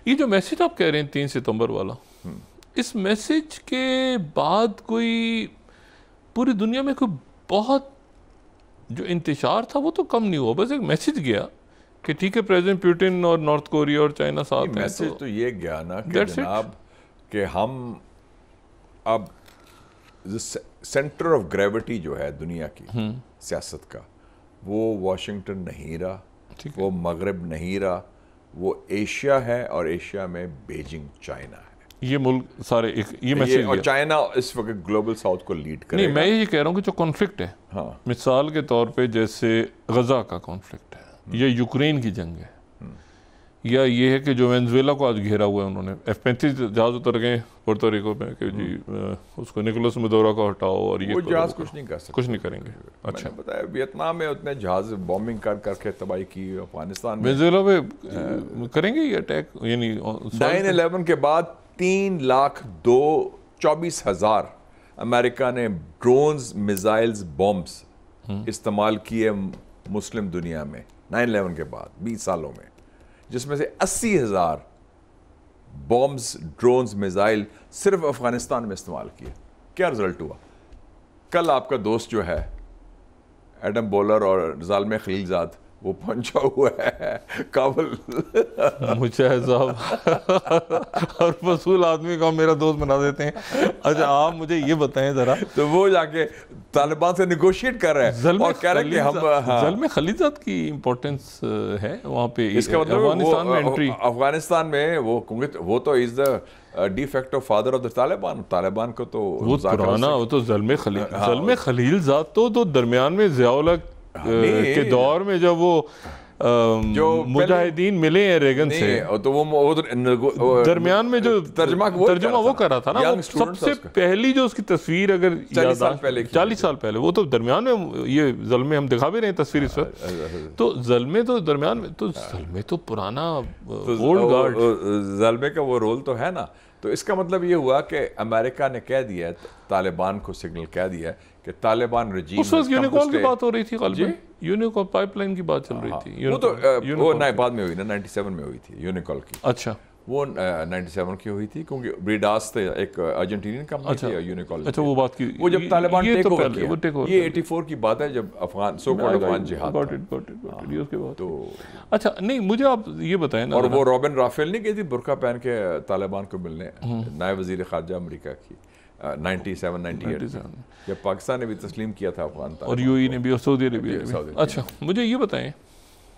یہ جو میسج آپ کہہ رہے ہیں 3 ستمبر والا، اس میسج کے بعد کوئی پوری دنیا میں کوئی بہت جو انتشار تھا وہ تو کم نہیں ہوا، بس ایک میسج گیا کہ ٹھیک ہے پریزیڈنٹ پیوٹن اور نارتھ کوریا اور چائنا ساتھ ہیں. میسج تو یہ گیا نا کہ جناب کہ ہم اب سینٹر آف گریوٹی جو ہے دنیا کی سیاست کا وہ واشنگٹن نہیں رہا، وہ مغرب نہیں رہا، وہ ایشیا ہے، اور ایشیا میں بیجنگ چائنا ہے. یہ ملک سارے یہ میسج، اور چائنا اس وقت گلوبل ساؤتھ کو لیڈ کرے گا. نہیں میں یہ کہہ رہا ہوں کہ جو کانفلکٹ ہے، مثال کے طور پہ جیسے غزہ کا کانفلکٹ ہے یا یوکرین کی جنگ ہے، یا یہ ہے کہ جو وینزویلا کو آج گھیرا ہوا ہے، انہوں نے F-35 جہاز اتر گئے پورٹو ریکو میں کہ جی اس کو نکولس مدورا کو ہٹاؤ، اور یہ جہاز کچھ نہیں کر سکتے، کچھ نہیں کریں گے. اچھا بتایا ویتنام میں اتنے جہاز بومبنگ کر کے تباہی کی، افغانستان میں وینزویلا پہ کریں گے یہ اٹیک. یعنی 9/11 کے بعد 3,24,000 امریکہ نے ڈرونز، میزائلز، بومبس استعمال کیے مسلم دنیا میں 9/11 کے بعد 20 سالوں میں، جس میں سے 80,000 بومبس، ڈرونز، میزائل صرف افغانستان میں استعمال کیے. کیا رزلٹ ہوا؟ کل آپ کا دوست جو ہے ایڈم بولر اور ظالم خلیل زاد وہ پہنچا ہوا ہے کابل. مجاہد صاحب اور مسئول آدمی کو میرا دوست بنا دیتے ہیں. اچھا آپ مجھے یہ بتائیں ذرا، تو وہ جا کے طالبان سے نیگوشیٹ کر رہے ہیں اور کہہ رہے ہیں کہ ہم ظلم خلیل زاد کی امپورٹنس ہے وہاں پہ. اس کا مطلب افغانستان میں انٹری، افغانستان میں وہ تو is the de facto father of the Taliban. Taliban کو تو وہ پرانا، وہ تو ظلم خلیل زاد تو درمیان میں ضیاء الحق کے دور میں جب وہ جو مجاہدین ملے ہیں ریگن سے، تو وہ درمیان میں جو ترجمہ وہ کر رہا تھا نا، سب سے پہلی جو اس کی تصویر اگر 40 سال پہلے، وہ تو درمیان میں یہ ظلمے ہم دکھا بھی رہے ہیں تصویر اس وقت. تو ظلمے تو درمیان میں، تو ظلمے تو پرانا اولڈ گارڈ، ظلمے کا وہ رول تو ہے نا. تو اس کا مطلب یہ ہوا کہ امریکہ نے کہہ دیا ہے، طالبان کو سگنل کہہ دیا ہے کہ طالبان رجیم. اس وقت یونیکال کی بات ہو رہی تھی، غالباً یونیکال پائپ لائن کی بات چل رہی تھی. وہ تو وہ بعد میں ہوئی نا، 97 میں ہوئی تھی یونیکال کی. اچھا وہ 97 کی ہوئی تھی کیونکہ بریڈاس تھے ایک ارجنٹینین کمپنی تھی یونیکال. اچھا وہ بات کی، وہ جب طالبان ٹیک اوور کیا، یہ 84 کی بات ہے جب افغان سو کالڈ افغان جہاد. تو اچھا نہیں مجھے آپ یہ بتائیں نا. اور وہ رابن رافیل نہیں گئی تھی برقع پہن کے طالبان کو ملنے، نائب وزیر خارجہ امریکہ کی 97-98 جب پاکستان نے بھی تسلیم کیا تھا افغان، اور یو ای نے بھی، اور سعودی عربیہ نے بھی. اچھا مجھے یہ بتائیں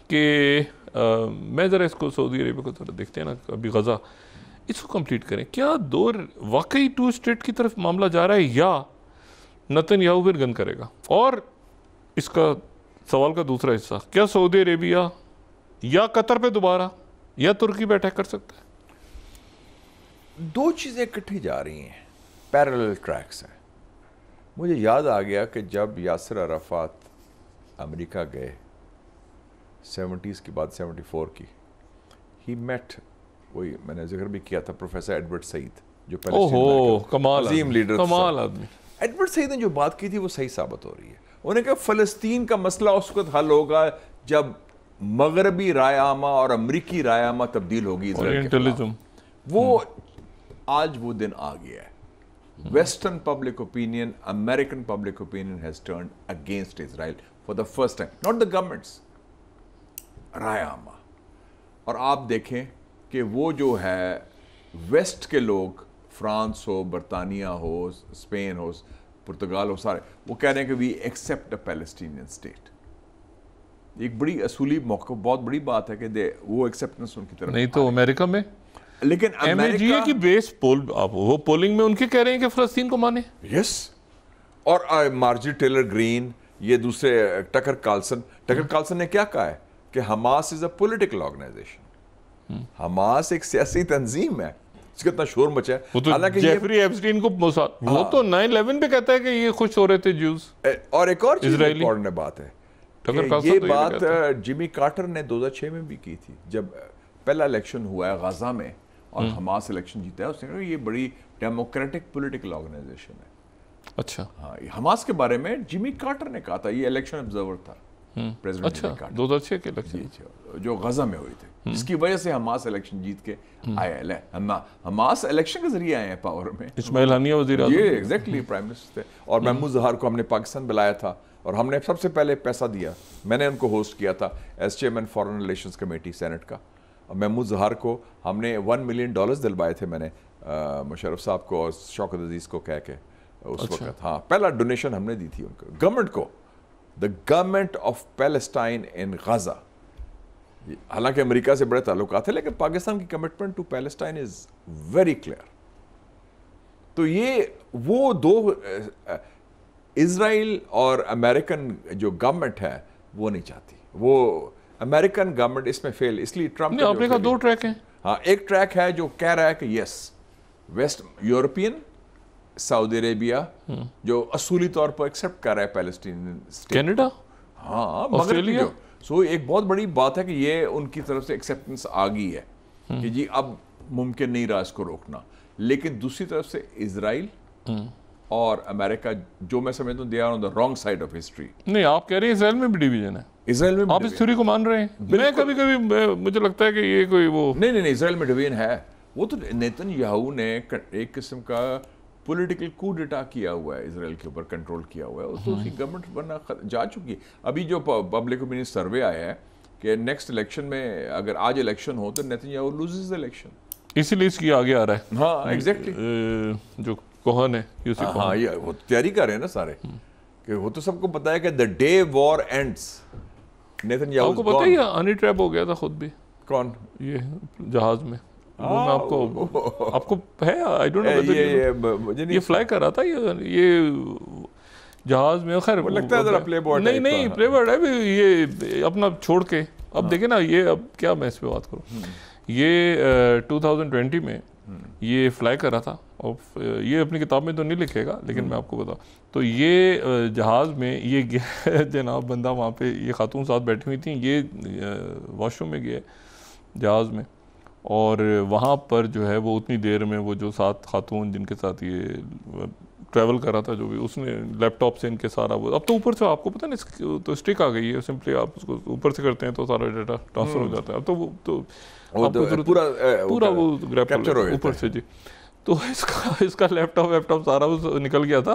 کہ میں ذرا اس کو سعودی عربیہ کو تھوڑا دیکھتے ہیں نا، ابھی غزہ اس کو کمپلیٹ کریں. کیا دور واقعی 2 اسٹیٹ کی طرف معاملہ جا رہا ہے، یا نتن یاہو پھر گن کرے گا؟ اور اس کا سوال کا دوسرا حصہ، کیا سعودی عربیہ یا قطر پہ دوبارہ یا ترکی پہ اٹیک کر سکتا ہے؟ 2 چیزیں اکٹھی جا رہی ہیں، پیرلل ٹریکس ہیں. مجھے یاد آ گیا کہ جب یاسر عرفات امریکہ گئے 70s کی بات، 74 کی، ہی میٹ، وہی میں نے ذکر بھی کیا تھا، پروفیسر ایڈورڈ سعید جو عظیم لیڈر، کمال آدمی. ایڈورڈ سعید نے جو بات کی تھی وہ صحیح ثابت ہو رہی ہے. انہوں نے کہا فلسطین کا مسئلہ اس وقت حل ہوگا جب مغربی رائے عامہ اور امریکی رائے عامہ تبدیل ہوگی اسرائیل کے خلاف. وہ آج وہ دن آ گیا ہے. Western public opinion, American public opinion has turned against Israel for the first time. Not the governments, رائے عامہ. اور آپ دیکھیں کہ وہ جو ہے ویسٹ کے لوگ، فرانس ہو، برطانیہ ہو، اسپین ہو، پرتگال ہو، سارے وہ کہہ رہے ہیں کہ we accept a Palestinian state. ایک بڑی اصولی موقع، بہت بڑی بات ہے کہ وہ ایکسیپٹنس ان کی طرف. نہیں تو امریکہ میں، لیکن ایم اے جی اے کی بیس پول، آپ وہ پولنگ میں ان کے کہہ رہے ہیں کہ فلسطین کو مانے. یس. اور مارجی ٹیلر گرین، یہ دوسرے ٹکر کارلسن نے کیا کہا ہے کہ Hamas is a political organisation. Hamas ایک سیاسی تنظیم ہے. اس کا اتنا شور مچا ہے. حالانکہ جیفری ایپسٹین کو وہ تو 9/11 پہ کہتا ہے کہ یہ خوش ہو رہے تھے جوز. اور ایک اور چیز امپورٹنٹ بات ہے، یہ بات جمی کارٹر نے 2006 میں بھی کی تھی جب پہلا الیکشن ہوا ہے غزہ میں اور حماس الیکشن جیتا ہے. اس نے کہا یہ بڑی ڈیموکریٹک پولیٹیکل آرگنائزیشن ہے. اچھا ہاں، حماس کے بارے میں جمی کارٹر نے کہا تھا، یہ الیکشن آبزرور تھا. پریزیڈنٹ نے کاٹا 2006 کے الیکشن جو غزہ میں ہوئی تھی، جس کی وجہ سے حماس الیکشن جیت کے آئے. حماس الیکشن کے ذریعے آئے ہیں پاور میں. اسماعیل ہنیہ وزیر اعظم یہ ایگزیکٹلی پرائم منسٹر تھے. اور محمود ظہار کو ہم نے پاکستان بلایا تھا اور ہم نے سب سے پہلے پیسہ دیا. میں نے ان کو ہوسٹ کیا تھا as chairman foreign relations committee senate کا. اور محمود ظہار کو ہم نے $1 ملین دلوائے تھے میں نے مشرف صاحب کو اور شوکت عزیز کو کہہ کے اس وقت. ہاں پہلا ڈونیشن ہم نے دی تھی ان کو گورنمنٹ کو. The government of Palestine in Gaza. حالانکہ امریکہ سے بڑے تعلقات ہیں لیکن پاکستان کی commitment to Palestine is very clear. تو یہ وہ دو اسرائیل اور امریکن جو گورنمنٹ ہے وہ نہیں چاہتی. وہ امریکن گورنمنٹ اس میں فیل اس لیے ٹرمپ آپ نے کہا 2 ٹریک ہیں. ہاں ایک ٹریک ہے جو کہہ رہا ہے کہ یس ویسٹ یورپین سعودی عربیہ جو اصولی طور پر ایکسیپٹ کر رہا ہے پیلسٹین. کینیڈا ہاں آسٹریلیا. سو ایک بہت بڑی بات ہے کہ یہ ان کی طرف سے ایکسیپٹنس آ گئی ہے کہ جی اب ممکن نہیں رہا اس کو روکنا. لیکن دوسری طرف سے اسرائیل اور امریکہ جو میں سمجھتا ہوں they are on the wrong side of history. نہیں آپ کہہ رہے ہیں اسرائیل میں بھی ڈیویژن ہے. اسرائیل میں آپ اس تھیوری کو مان رہے ہیں؟ میں کبھی کبھی مجھے لگتا ہے کہ یہ کوئی وہ نہیں اسرائیل میں ڈیویژن ہے. وہ تو نیتن یاہو نے ایک قسم کا پولیٹیکل کو ڈیٹا کیا ہوا ہے اسرائیل کے اوپر, کنٹرول کیا ہوا ہے. تو اس کی گورنمنٹ ورنہ جا چکی ہے. ابھی جو پبلک اوپینین سروے آیا ہے کہ نیکسٹ الیکشن میں اگر آج الیکشن ہو تو نیتن یاہو لوزز الیکشن. اسی لیے اس کی آگے آ رہا ہے. ہاں ایگزیکٹلی جو کوہن ہے ہاں یہ وہ تیاری کر رہے ہیں نا سارے کہ وہ تو سب کو پتا ہے کہ the day war ends Netanyahu کو پتا ہے ہنی ٹریپ ہو گیا تھا خود بھی. کون؟ یہ جہاز میں آپ کو ہے آئی ڈونٹ نو یہ فلائی کر رہا تھا یہ جہاز میں. خیر لگتا ہے ذرا پلے بورڈ نہیں پلے بورڈ ہے یہ اپنا چھوڑ کے. اب دیکھیں نا یہ اب کیا میں اس پہ بات کروں. یہ 2020 میں یہ فلائی کر رہا تھا اور یہ اپنی کتاب میں تو نہیں لکھے گا لیکن میں آپ کو بتاؤں تو یہ جہاز میں یہ جناب بندہ وہاں پہ یہ خاتون ساتھ بیٹھی ہوئی تھیں. یہ واش روم میں گیا جہاز میں اور وہاں پر جو ہے وہ اتنی دیر میں وہ جو ساتھ خاتون جن کے ساتھ یہ ٹریول کر رہا تھا جو بھی اس نے لیپ ٹاپ سے ان کے سارا وہ اب تو اوپر سے آپ کو پتہ نا تو اسٹک آ گئی ہے سمپلی آپ اس کو اوپر سے کرتے ہیں تو سارا ڈیٹا ٹرانسفر ہو جاتا ہے. اب تو وہ تو پورا وہ گریپ اوپر سے جی. تو اس کا لیپ ٹاپ سارا وہ نکل گیا تھا.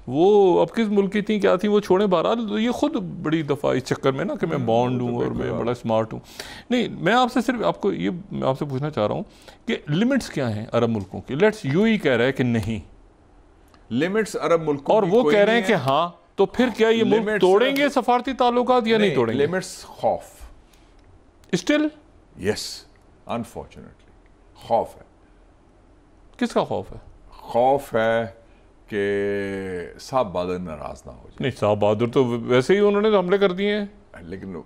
وہ اب کس ملک کی تھیں کیا تھیں وہ چھوڑیں. بہرحال یہ خود بڑی دفعہ اس چکر میں نا کہ میں بانڈ ہوں اور میں بڑا اسمارٹ ہوں. نہیں میں آپ سے صرف آپ کو یہ میں آپ سے پوچھنا چاہ رہا ہوں کہ لمٹس کیا ہیں عرب ملکوں کی. لیٹس یو ہی کہہ رہا ہے کہ نہیں لمٹس عرب ملکوں اور وہ کہہ رہے ہیں کہ ہاں. تو پھر کیا یہ ملک توڑیں گے سفارتی تعلقات یا نہیں توڑیں گے؟ لمٹس خوف اسٹل یس انفارچونیٹلی خوف ہے. کس کا خوف ہے؟ خوف ہے کہ صاحب بہادر ناراض نہ ہو جائے. نہیں صاحب بہادر تو ویسے ہی انہوں نے تو حملے کر دیے ہیں لیکن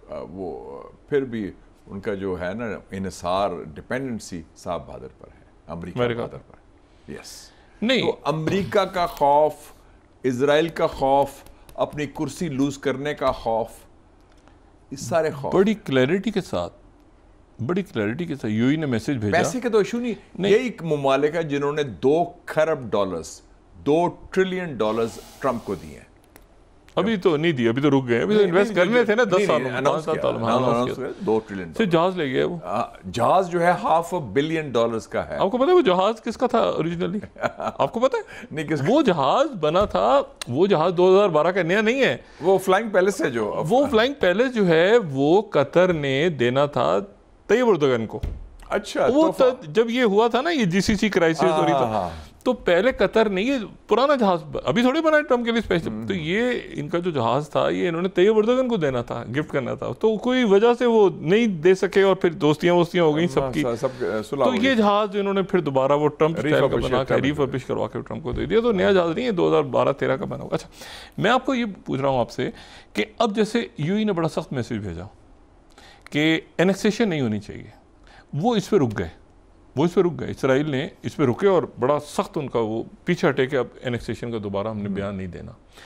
وہ پھر بھی ان کا جو ہے نا انحصار ڈپینڈنسی صاحب بہادر پر ہے, امریکہ بہادر پر. یس نہیں تو امریکہ کا خوف, اسرائیل کا خوف, اپنی کرسی لوز کرنے کا خوف, اس سارے خوف بڑی کلیئرٹی کے ساتھ یو نے میسج بھیجا. پیسے کا تو ایشو نہیں. یہی ممالک ہے جنہوں نے $2 کھرب $2 ٹریلین ٹرمپ کو دیے ہیں. ابھی تو نہیں دی, ابھی تو رک گئے. ابھی تو انویسٹ کرنے تھے نا 10 سال $2 ٹریلین سے جہاز لے گیا. وہ جہاز جو ہے $500 بلین کا ہے. آپ کو پتا ہے وہ جہاز کس کا تھا اوریجنلی؟ آپ کو پتا ہے نہیں وہ جہاز بنا تھا, وہ جہاز 2012 کا نیا نہیں ہے. وہ فلائنگ پیلس ہے جو وہ فلائنگ پیلس جو ہے وہ قطر نے دینا تھا طیب اردگان کو. اچھا وہ جب یہ ہوا تھا نا یہ جی سی سی کرائسس ہو رہی تھا تو پہلے قطر نے یہ پرانا جہاز ابھی تھوڑی بنا ٹرمپ کے لیے اسپیشل, تو یہ ان کا جو جہاز تھا یہ انہوں نے طیب اردگان کو دینا تھا, گفٹ کرنا تھا. تو کوئی وجہ سے وہ نہیں دے سکے اور پھر دوستیاں ہو گئی سب کی. تو یہ جہاز انہوں نے پھر دوبارہ وہ ٹرمپ اسٹائل کا بنا کے ریفربش کروا کے ٹرمپ کو دے دیا. تو نیا جہاز نہیں ہے, 2012-13 کا بنا ہوا. اچھا میں آپ کو یہ پوچھ رہا ہوں آپ سے کہ اب جیسے یو ای نے بڑا سخت میسج بھیجا کہ اینیکسیشن نہیں ہونی چاہیے, وہ اس پہ رک گئے. اسرائیل نے اس پہ رکے اور بڑا سخت ان کا وہ پیچھے ہٹے کہ اب اینیکسیشن کا دوبارہ ہم نے بیان نہیں دینا.